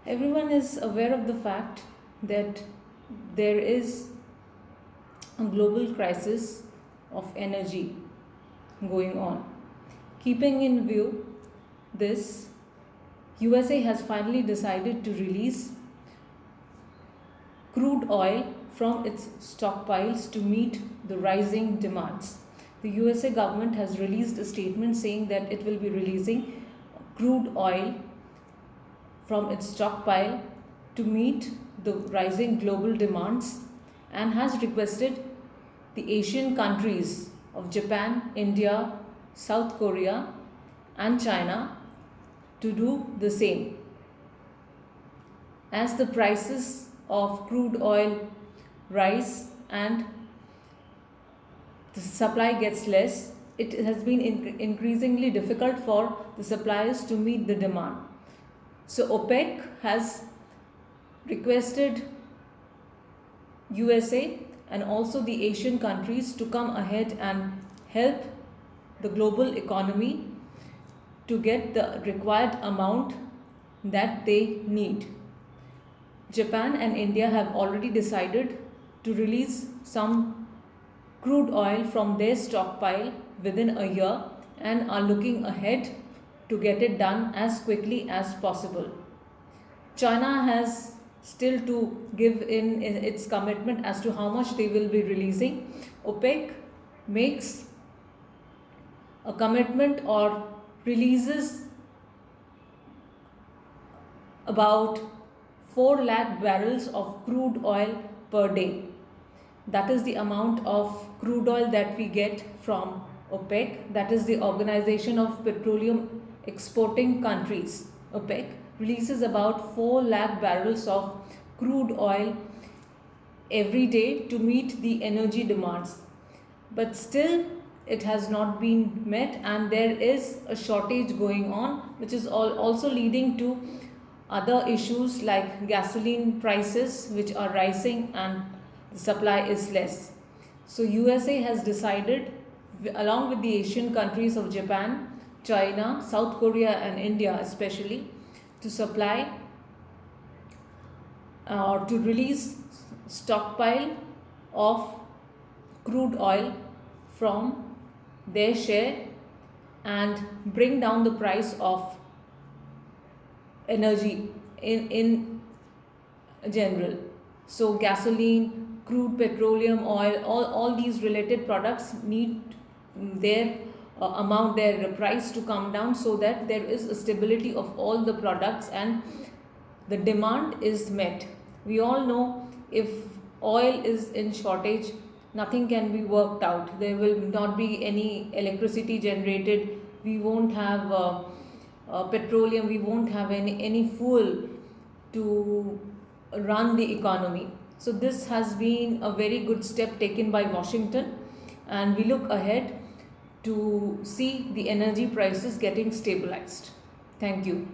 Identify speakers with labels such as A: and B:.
A: Everyone is aware of the fact that there is a global crisis of energy going on. Keeping in view this, USA has finally decided to release crude oil from its stockpiles to meet the rising demands. The USA government has released a statement saying that it will be releasing crude oil from its stockpile to meet the rising global demands and has requested the Asian countries of Japan, India, South Korea, and China to do the same. As the prices of crude oil rise and the supply gets less, it has been increasingly difficult for the suppliers to meet the demand. So OPEC has requested USA and also the Asian countries to come ahead and help the global economy to get the required amount that they need. Japan and India have already decided to release some crude oil from their stockpile within a year and are looking ahead to get it done as quickly as possible. China has still to give in its commitment as to how much they will be releasing. OPEC makes a commitment or releases about 4 lakh barrels of crude oil per day. That is the amount of crude oil that we get from OPEC, that is the Organization of Petroleum Exporting Countries. OPEC releases about 4 lakh barrels of crude oil every day to meet the energy demands. But still, it has not been met, and there is a shortage going on, which is also leading to other issues like gasoline prices, which are rising, and the supply is less. So USA has decided, along with the Asian countries of Japan, China, South Korea, and India especially, to supply or to release stockpile of crude oil from their share and bring down the price of energy in general. So gasoline, crude petroleum oil, all these related products need their their price to come down so that there is a stability of all the products and the demand is met. We all know if oil is in shortage, nothing can be worked out. There will not be any electricity generated. We won't have petroleum. We won't have any fuel to run the economy. So this has been a very good step taken by Washington, and we look ahead to see the energy prices getting stabilized. Thank you.